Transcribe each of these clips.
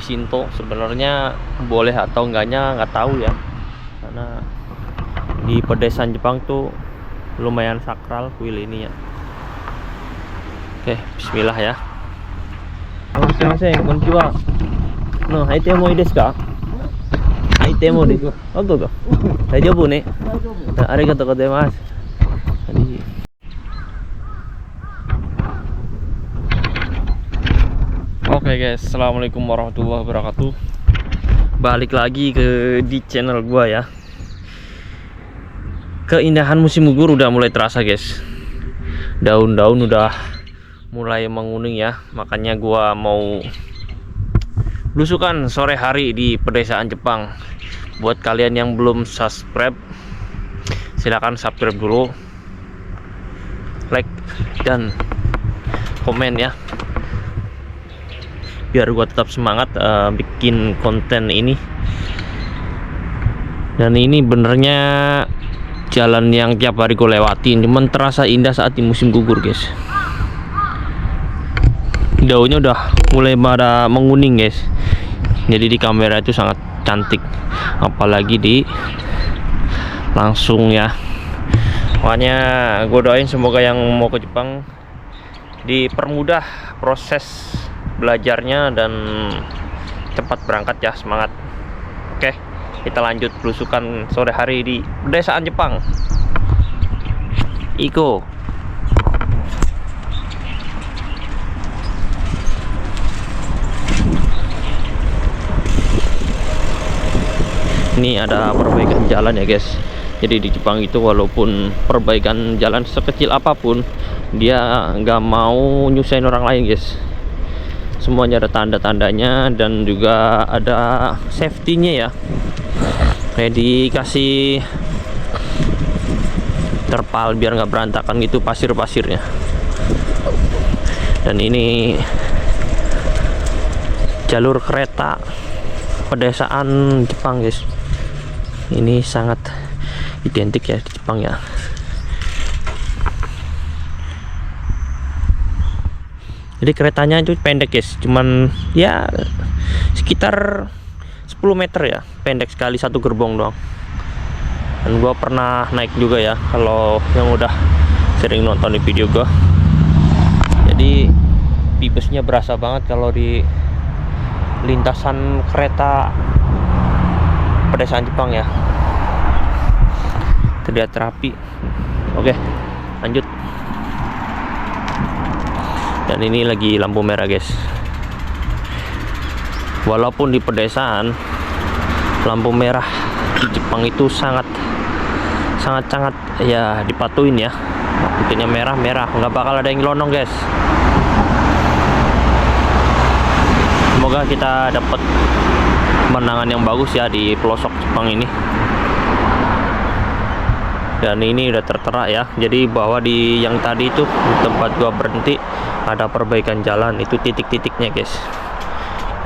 Shinto sebenarnya boleh atau enggaknya nggak tahu ya, karena di pedesaan Jepang tuh lumayan sakral kuil ini ya. Oke, bismillah ya. Sumimasen, konnichiwa. No, aitemo ii desu ka? Aitemo desu. Oke, daijoubu ne. Arigatou gozaimasu. Oke guys, assalamualaikum warahmatullahi wabarakatuh. Balik lagi di channel gua ya. Keindahan musim gugur udah mulai terasa guys. Daun-daun udah mulai menguning ya. Makanya gua mau belusukan sore hari di pedesaan Jepang. Buat kalian yang belum subscribe, silahkan subscribe dulu, like dan komen ya, biar gua tetap semangat bikin konten ini. Dan ini benernya jalan yang tiap hari gue lewatin, cuman terasa indah saat di musim gugur guys. Daunnya udah mulai pada menguning guys, jadi di kamera itu sangat cantik, apalagi di langsung ya. Makanya gue doain semoga yang mau ke Jepang dipermudah proses belajarnya dan cepat berangkat ya, semangat. Oke, kita lanjut belusukan sore hari di pedesaan Jepang. Iko. Ini ada perbaikan jalan ya guys. Jadi di Jepang itu walaupun perbaikan jalan sekecil apapun, dia nggak mau nyusahin orang lain guys. Semuanya ada tanda-tandanya dan juga ada safety-nya ya. Kayak dikasih terpal biar nggak berantakan gitu pasir-pasirnya. Dan ini jalur kereta pedesaan Jepang guys. Ini sangat identik ya di Jepang ya. Jadi keretanya itu pendek guys, cuman ya sekitar 10 meter ya, pendek sekali, satu gerbong doang. Dan gua pernah naik juga ya, kalau yang udah sering nonton di video gua. Jadi pipesnya berasa banget kalau di lintasan kereta pedesaan Jepang ya, terlihat rapi. Oke, lanjut. Dan ini lagi lampu merah guys. Walaupun di pedesaan, lampu merah di Jepang itu sangat ya dipatuin ya. Lampunya merah, nggak bakal ada yang gelondong guys. Semoga kita dapat pemandangan yang bagus ya di pelosok Jepang ini. Dan ini udah tertera ya, jadi bahwa di yang tadi itu tempat gua berhenti ada perbaikan jalan, itu titik-titiknya guys.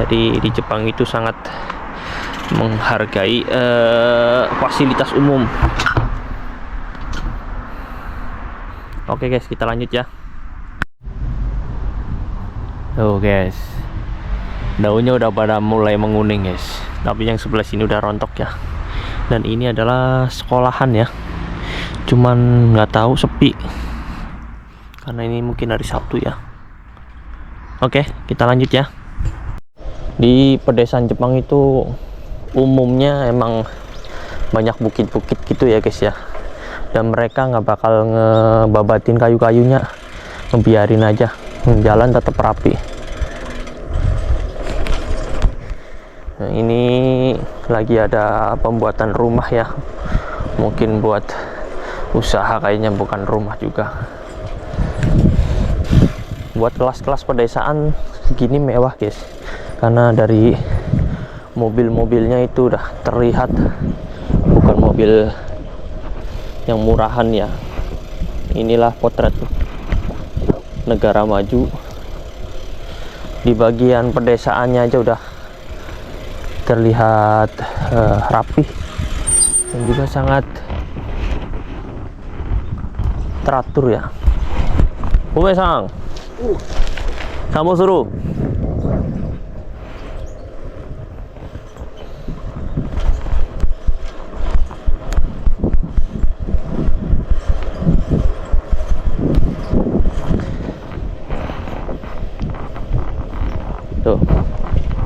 Jadi di Jepang itu sangat menghargai fasilitas umum. Oke guys, kita lanjut ya. Tuh guys, daunnya udah pada mulai menguning guys, tapi yang sebelah sini udah rontok ya. Dan ini adalah sekolahan ya, cuman nggak tahu sepi karena ini mungkin hari Sabtu ya. Oke, kita lanjut ya. Di pedesaan Jepang itu umumnya emang banyak bukit-bukit gitu ya guys ya, dan mereka nggak bakal ngebabatin kayu-kayunya, ngebiarin aja, jalan tetap rapi. Nah, ini lagi ada pembuatan rumah ya, mungkin buat usaha, kayaknya bukan rumah juga. Buat kelas-kelas pedesaan segini mewah guys, karena dari mobil-mobilnya itu udah terlihat bukan mobil yang murahan ya. Inilah potret negara maju. Di bagian pedesaannya aja udah terlihat rapi dan juga sangat teratur ya. Ume-san, Samo suru.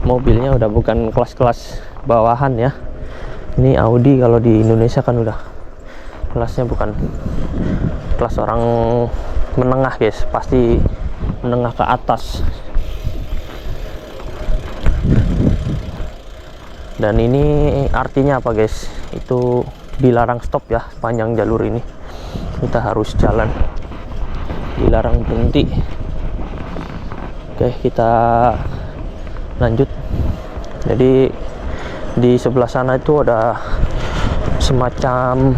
mobilnya udah bukan kelas-kelas bawahan ya. Ini Audi kalau di Indonesia kan udah kelasnya bukan kelas orang menengah guys, pasti menengah ke atas. Dan ini artinya apa guys? Itu dilarang stop ya, sepanjang jalur ini kita harus jalan, dilarang berhenti. Oke, kita lanjut. Jadi di sebelah sana itu ada semacam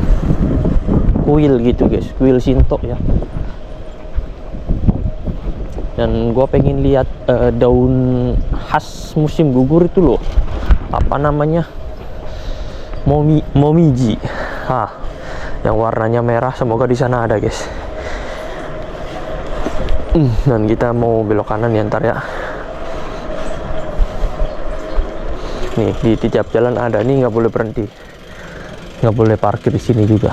kuil gitu guys, kuil Shinto ya. Dan gue pengen lihat daun khas musim gugur itu loh, apa namanya, momiji, yang warnanya merah. Semoga di sana ada guys. Dan kita mau belok kanan ya ntar ya. Nih di tiap jalan ada nih, nggak boleh berhenti, nggak boleh parkir di sini juga.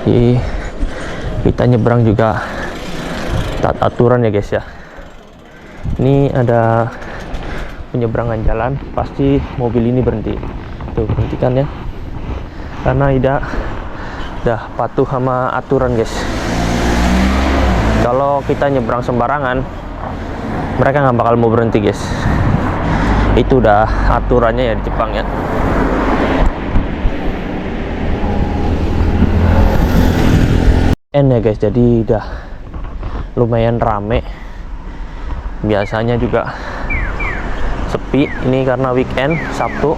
Jadi kita nyebrang juga taat aturan ya guys ya. Ini ada penyeberangan jalan, pasti mobil ini berhenti. Tuh, berhentikan ya, karena udah patuh sama aturan guys. Kalau kita nyebrang sembarangan, mereka nggak bakal mau berhenti guys. Itu udah aturannya ya di Jepang ya. Ya guys, jadi udah lumayan rame. Biasanya juga sepi, ini karena weekend Sabtu.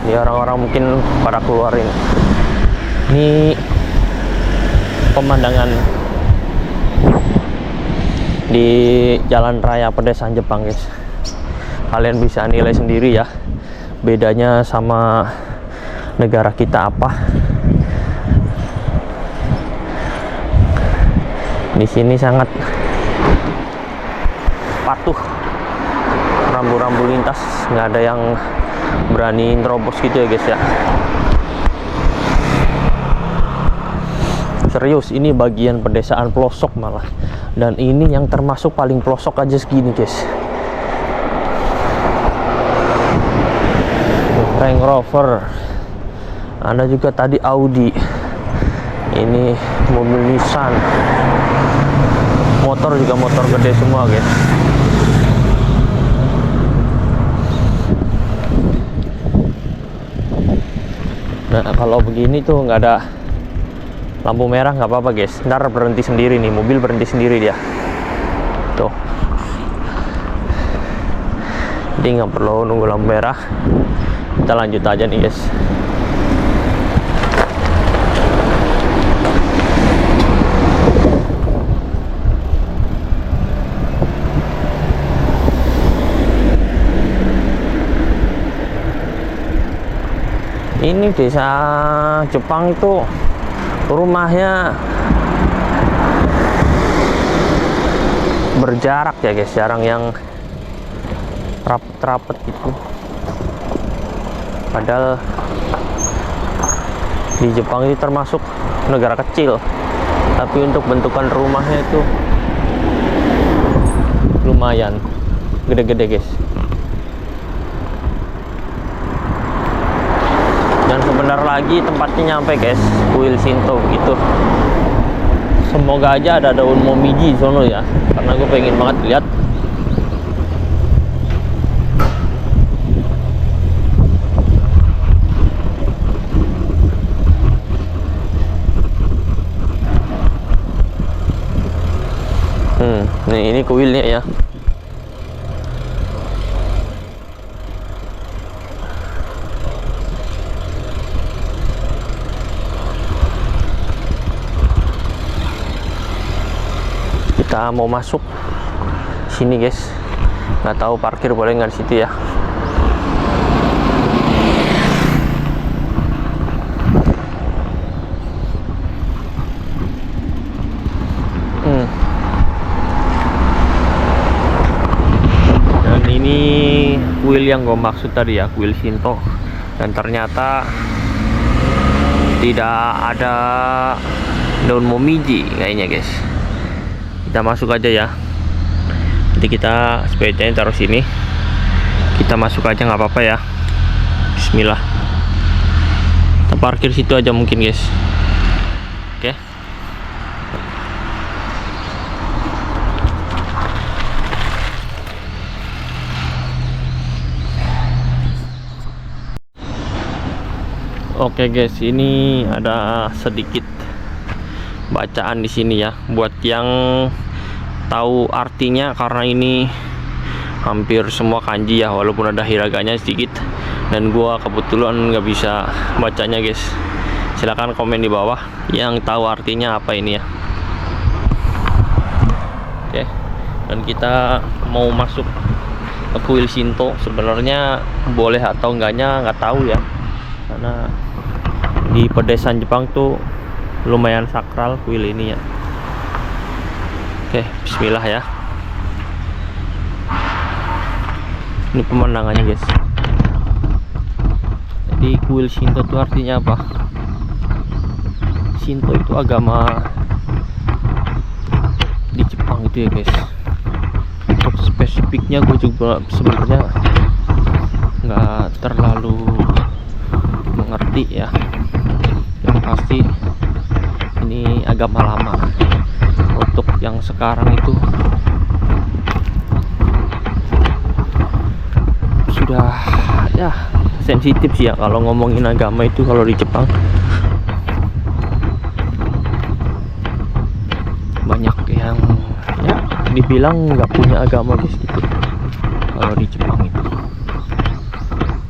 Ini orang-orang mungkin pada keluarin. Ini pemandangan di jalan raya pedesaan Jepang guys. Kalian bisa nilai sendiri ya, bedanya sama negara kita apa. Di sini sangat patuh, rambu-rambu lintas, nggak ada yang berani nerobos gitu ya guys ya. Serius, ini bagian pedesaan pelosok malah, dan ini yang termasuk paling pelosok aja segini guys. Range Rover, ada juga tadi Audi, ini mobil Nissan, motor juga motor gede semua guys. Nah kalau begini tuh nggak ada lampu merah nggak apa-apa guys, ntar berhenti sendiri nih, mobil berhenti sendiri dia tuh. Jadi nggak perlu nunggu lampu merah, kita lanjut aja nih guys. Ini desa Jepang itu rumahnya berjarak ya guys, jarang yang rapet-rapet gitu. Padahal di Jepang ini termasuk negara kecil, tapi untuk bentukan rumahnya itu lumayan gede-gede guys. Dan sebentar lagi tempatnya nyampe guys, kuil Shinto gitu. Semoga aja ada daun momiji sono ya, karena gue pengen banget lihat. Nih ini kuilnya ya. Kita mau masuk sini guys, nggak tahu parkir boleh nggak di situ ya. Dan ini kuil yang gue maksud tadi ya, kuil Shinto. Dan ternyata tidak ada daun momiji kayaknya guys. Kita masuk aja ya. Nanti kita sepedanya taruh sini, kita masuk aja nggak apa-apa ya. Bismillah. Kita parkir situ aja mungkin guys. Oke. Oke guys, ini ada sedikit bacaan di sini ya, buat yang tahu artinya, karena ini hampir semua kanji ya, walaupun ada hiraganya sedikit, dan gua kebetulan nggak bisa bacanya guys. Silahkan komen di bawah yang tahu artinya apa ini ya. Oke, dan kita mau masuk ke kuil Shinto. Sebenarnya boleh atau enggaknya nggak tahu ya, karena di pedesaan Jepang tuh lumayan sakral kuil ini ya. Oke, bismillah ya. Ini pemandangannya guys. Jadi kuil Shinto itu artinya apa? Shinto itu agama di Jepang itu ya guys. Untuk spesifiknya gue juga sebenarnya nggak terlalu mengerti ya. Yang pasti ini agama lama. Untuk yang sekarang itu sudah ya sensitif sih ya kalau ngomongin agama itu kalau di Jepang. Banyak yang ya dibilang nggak punya agama guys gitu kalau di Jepang itu.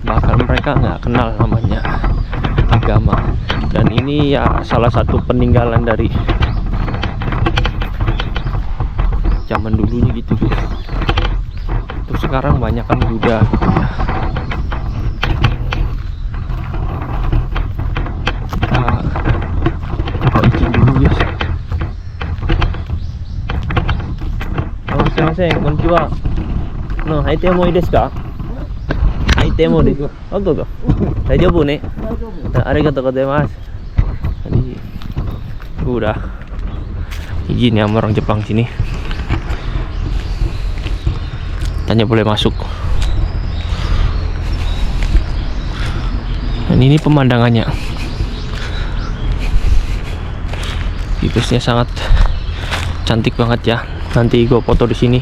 Bahkan mereka nggak kenal namanya agama. Dan ini ya salah satu peninggalan dari zaman dulunya gitu guys. Terus sekarang banyak kan Buddha gitu ya. Kita izin dulu guys. Oh, sumimasen, konnichiwa. No, haitemo ii desu ka? Haitemo desu. Oke, oke. Daijoubu ne? Arigatou gozaimasu. Tadi udah izin ya sama orang Jepang sini. Tanya boleh masuk. Dan ini pemandangannya. Vibesnya sangat cantik banget ya. Nanti gue foto di sini.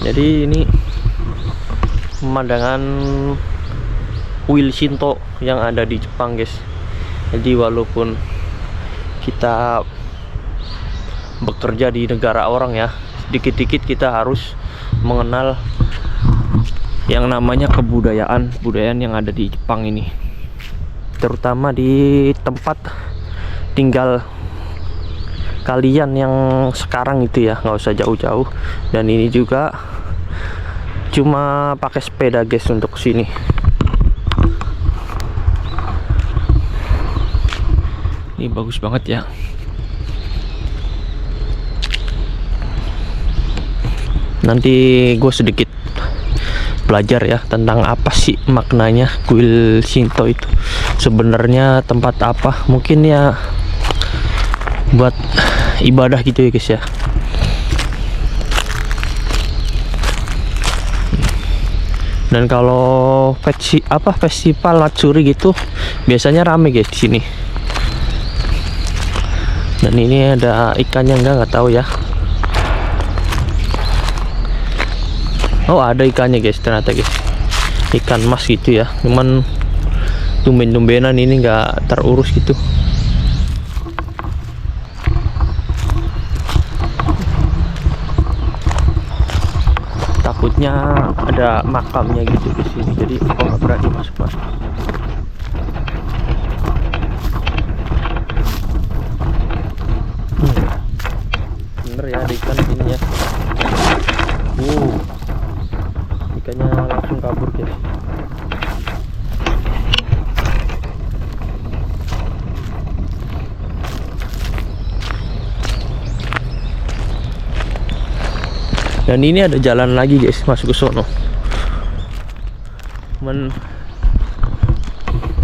Jadi ini pemandangan kuil Shinto yang ada di Jepang guys. Jadi walaupun kita bekerja di negara orang ya, sedikit-dikit kita harus mengenal yang namanya kebudayaan yang ada di Jepang ini, terutama di tempat tinggal kalian yang sekarang itu ya, nggak usah jauh-jauh. Dan ini juga cuma pakai sepeda guys untuk sini. Ini bagus banget ya. Nanti gue sedikit belajar ya tentang apa sih maknanya kuil Shinto itu. Sebenarnya tempat apa? Mungkin ya buat ibadah gitu ya guys ya. Dan kalau festival Matsuri gitu biasanya rame guys di sini. Dan ini ada ikannya nggak tahu ya. Oh, ada ikannya guys ternyata guys. Ikan mas gitu ya. Cuman tumben-tumbenan ini nggak terurus gitu. Takutnya ada makamnya gitu di sini, jadi aku nggak berani masuk. Bener ya, ada ikan di sini ya. Ikannya langsung kabur guys. Dan ini ada jalan lagi guys masuk ke sono. Cuman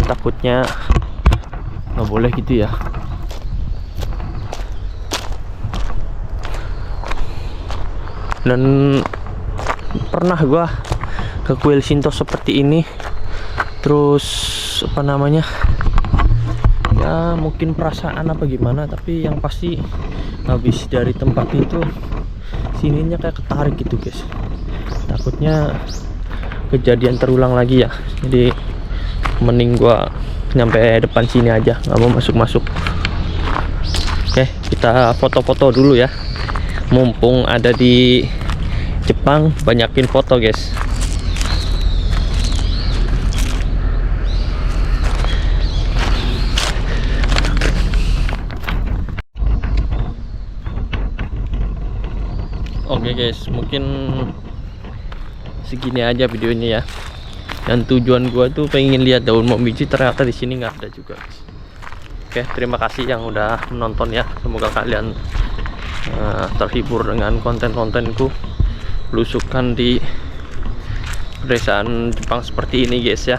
takutnya nggak boleh gitu ya. Dan pernah gua ke kuil Shinto seperti ini, terus apa namanya, ya mungkin perasaan apa gimana, tapi yang pasti habis dari tempat itu sininya kayak ketarik gitu guys. Takutnya kejadian terulang lagi ya, jadi mending gua nyampe depan sini aja, nggak mau masuk-masuk. Oke, kita foto-foto dulu ya, mumpung ada di Jepang, banyakin foto guys. Oke guys, mungkin segini aja videonya ya. Dan tujuan gua tuh pengen lihat daun momiji, ternyata di sini nggak ada juga guys. Oke, terima kasih yang udah menonton ya. Semoga kalian terhibur dengan konten-kontenku belusukan di pedesaan Jepang seperti ini guys ya.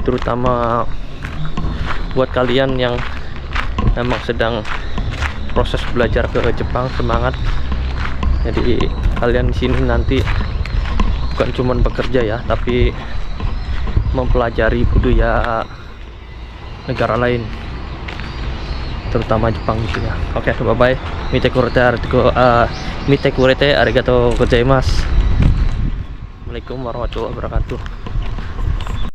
Terutama buat kalian yang memang sedang proses belajar ke Jepang, semangat. Jadi kalian di sini nanti bukan cuman bekerja ya, tapi mempelajari budaya negara lain, terutama Jepang gitu ya. Oke, bye bye. Mite kurete arigatou gozaimasu. Assalamualaikum warahmatullahi wabarakatuh.